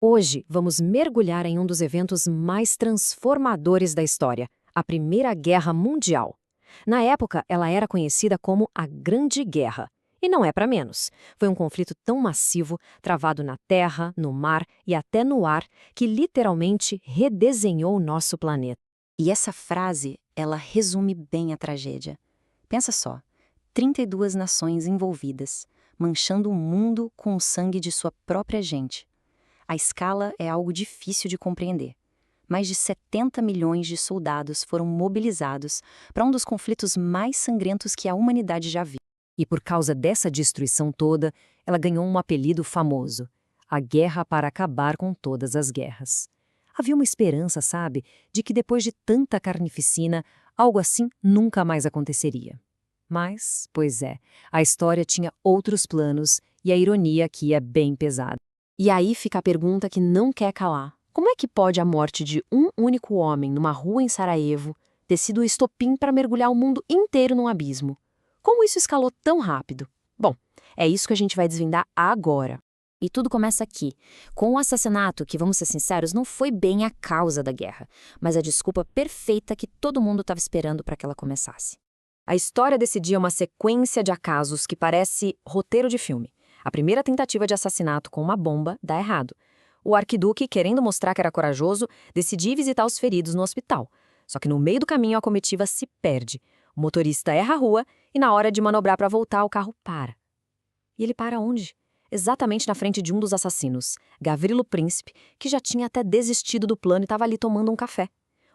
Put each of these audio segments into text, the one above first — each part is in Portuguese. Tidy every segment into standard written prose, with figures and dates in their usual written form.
Hoje, vamos mergulhar em um dos eventos mais transformadores da história, a Primeira Guerra Mundial. Na época, ela era conhecida como a Grande Guerra. E não é para menos. Foi um conflito tão massivo, travado na terra, no mar e até no ar, que literalmente redesenhou o nosso planeta. E essa frase, ela resume bem a tragédia. Pensa só, 32 nações envolvidas, manchando o mundo com o sangue de sua própria gente. A escala é algo difícil de compreender. Mais de 70 milhões de soldados foram mobilizados para um dos conflitos mais sangrentos que a humanidade já viu. E por causa dessa destruição toda, ela ganhou um apelido famoso: a Guerra para Acabar com Todas as Guerras. Havia uma esperança, sabe, de que depois de tanta carnificina, algo assim nunca mais aconteceria. Mas, pois é, a história tinha outros planos e a ironia aqui é bem pesada. E aí fica a pergunta que não quer calar. Como é que pode a morte de um único homem numa rua em Sarajevo ter sido o estopim para mergulhar o mundo inteiro num abismo? Como isso escalou tão rápido? Bom, é isso que a gente vai desvendar agora. E tudo começa aqui, com o assassinato que, vamos ser sinceros, não foi bem a causa da guerra, mas a desculpa perfeita que todo mundo estava esperando para que ela começasse. A história desse dia é uma sequência de acasos que parece roteiro de filme. A primeira tentativa de assassinato com uma bomba dá errado. O arquiduque, querendo mostrar que era corajoso, decidiu visitar os feridos no hospital. Só que no meio do caminho a comitiva se perde. O motorista erra a rua e na hora de manobrar para voltar, o carro para. E ele para onde? Exatamente na frente de um dos assassinos, Gavrilo Príncipe, que já tinha até desistido do plano e estava ali tomando um café.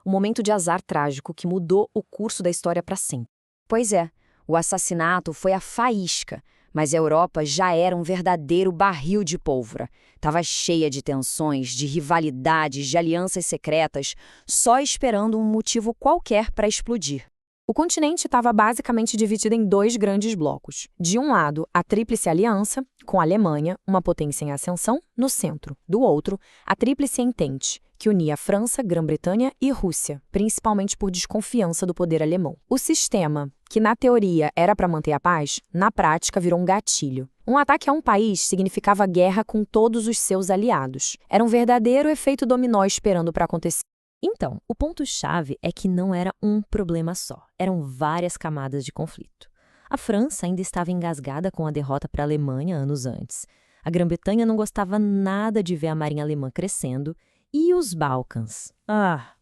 Um momento de azar trágico que mudou o curso da história para sempre. Pois é, o assassinato foi a faísca, mas a Europa já era um verdadeiro barril de pólvora. Estava cheia de tensões, de rivalidades, de alianças secretas, só esperando um motivo qualquer para explodir. O continente estava basicamente dividido em dois grandes blocos. De um lado, a Tríplice Aliança, com a Alemanha, uma potência em ascensão, no centro. Do outro, a Tríplice Entente, que unia França, Grã-Bretanha e Rússia, principalmente por desconfiança do poder alemão. O sistema, que na teoria era para manter a paz, na prática virou um gatilho. Um ataque a um país significava guerra com todos os seus aliados. Era um verdadeiro efeito dominó esperando para acontecer. Então, o ponto-chave é que não era um problema só, eram várias camadas de conflito. A França ainda estava engasgada com a derrota para a Alemanha anos antes. A Grã-Bretanha não gostava nada de ver a marinha alemã crescendo. E os Balcãs?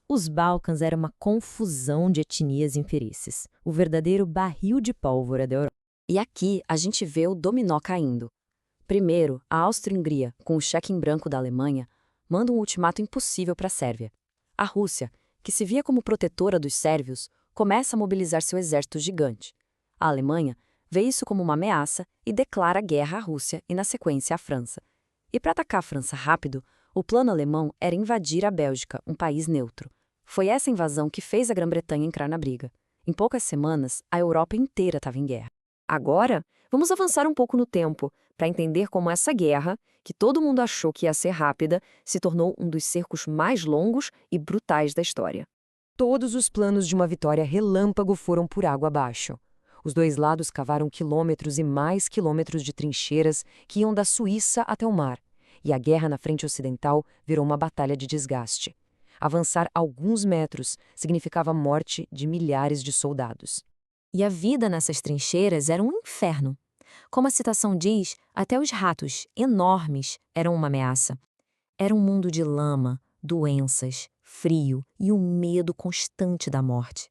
Os Balcãs eram uma confusão de etnias infelizes, o verdadeiro barril de pólvora da Europa. E aqui a gente vê o dominó caindo. Primeiro, a Áustria-Hungria, com o cheque em branco da Alemanha, manda um ultimato impossível para a Sérvia. A Rússia, que se via como protetora dos sérvios, começa a mobilizar seu exército gigante. A Alemanha vê isso como uma ameaça e declara guerra à Rússia e, na sequência, à França. E para atacar a França rápido, o plano alemão era invadir a Bélgica, um país neutro. Foi essa invasão que fez a Grã-Bretanha entrar na briga. Em poucas semanas, a Europa inteira estava em guerra. Agora, vamos avançar um pouco no tempo para entender como essa guerra, que todo mundo achou que ia ser rápida, se tornou um dos cercos mais longos e brutais da história. Todos os planos de uma vitória relâmpago foram por água abaixo. Os dois lados cavaram quilômetros e mais quilômetros de trincheiras que iam da Suíça até o mar, e a guerra na frente ocidental virou uma batalha de desgaste. Avançar alguns metros significava a morte de milhares de soldados. E a vida nessas trincheiras era um inferno. Como a citação diz, até os ratos, enormes, eram uma ameaça. Era um mundo de lama, doenças, frio e o medo constante da morte.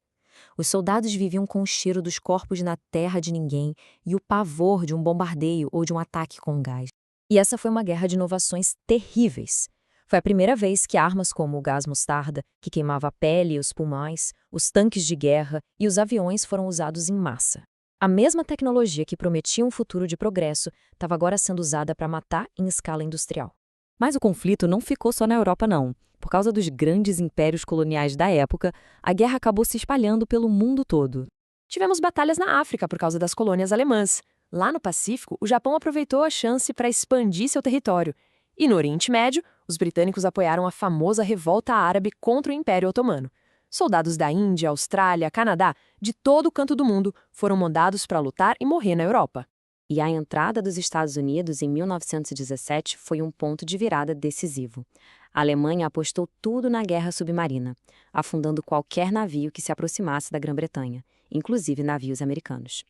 Os soldados viviam com o cheiro dos corpos na terra de ninguém e o pavor de um bombardeio ou de um ataque com gás. E essa foi uma guerra de inovações terríveis. Foi a primeira vez que armas como o gás mostarda, que queimava a pele e os pulmões, os tanques de guerra e os aviões foram usados em massa. A mesma tecnologia que prometia um futuro de progresso estava agora sendo usada para matar em escala industrial. Mas o conflito não ficou só na Europa, não. Por causa dos grandes impérios coloniais da época, a guerra acabou se espalhando pelo mundo todo. Tivemos batalhas na África por causa das colônias alemãs. Lá no Pacífico, o Japão aproveitou a chance para expandir seu território. E no Oriente Médio, os britânicos apoiaram a famosa revolta árabe contra o Império Otomano. Soldados da Índia, Austrália, Canadá, de todo o canto do mundo, foram mandados para lutar e morrer na Europa. E a entrada dos Estados Unidos em 1917 foi um ponto de virada decisivo. A Alemanha apostou tudo na guerra submarina, afundando qualquer navio que se aproximasse da Grã-Bretanha, inclusive navios americanos.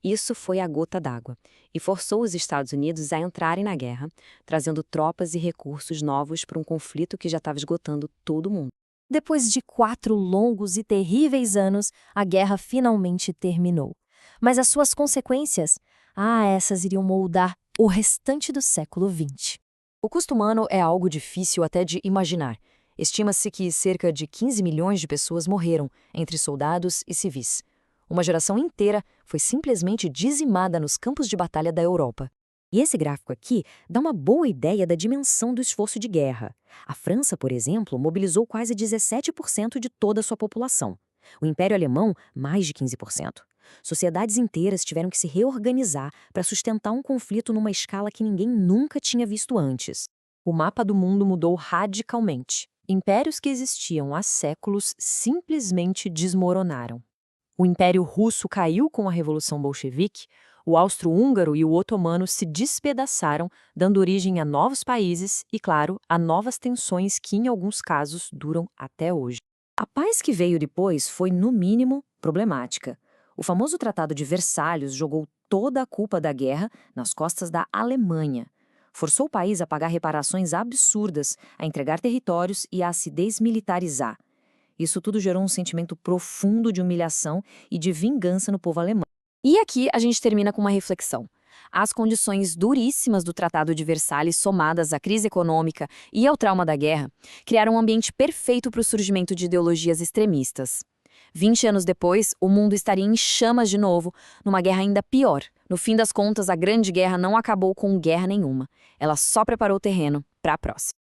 Isso foi a gota d'água e forçou os Estados Unidos a entrarem na guerra, trazendo tropas e recursos novos para um conflito que já estava esgotando todo mundo. Depois de 4 longos e terríveis anos, a guerra finalmente terminou. Mas as suas consequências, essas iriam moldar o restante do século XX. O custo humano é algo difícil até de imaginar. Estima-se que cerca de 15 milhões de pessoas morreram, entre soldados e civis. Uma geração inteira foi simplesmente dizimada nos campos de batalha da Europa. E esse gráfico aqui dá uma boa ideia da dimensão do esforço de guerra. A França, por exemplo, mobilizou quase 17% de toda a sua população. O Império Alemão, mais de 15%. Sociedades inteiras tiveram que se reorganizar para sustentar um conflito numa escala que ninguém nunca tinha visto antes. O mapa do mundo mudou radicalmente. Impérios que existiam há séculos simplesmente desmoronaram. O Império Russo caiu com a Revolução Bolchevique, o Austro-Húngaro e o Otomano se despedaçaram, dando origem a novos países e, claro, a novas tensões que, em alguns casos, duram até hoje. A paz que veio depois foi, no mínimo, problemática. O famoso Tratado de Versalhes jogou toda a culpa da guerra nas costas da Alemanha. Forçou o país a pagar reparações absurdas, a entregar territórios e a se desmilitarizar. Isso tudo gerou um sentimento profundo de humilhação e de vingança no povo alemão. E aqui a gente termina com uma reflexão. As condições duríssimas do Tratado de Versalhes, somadas à crise econômica e ao trauma da guerra, criaram um ambiente perfeito para o surgimento de ideologias extremistas. 20 anos depois, o mundo estaria em chamas de novo, numa guerra ainda pior. No fim das contas, a Grande Guerra não acabou com guerra nenhuma. Ela só preparou o terreno para a próxima.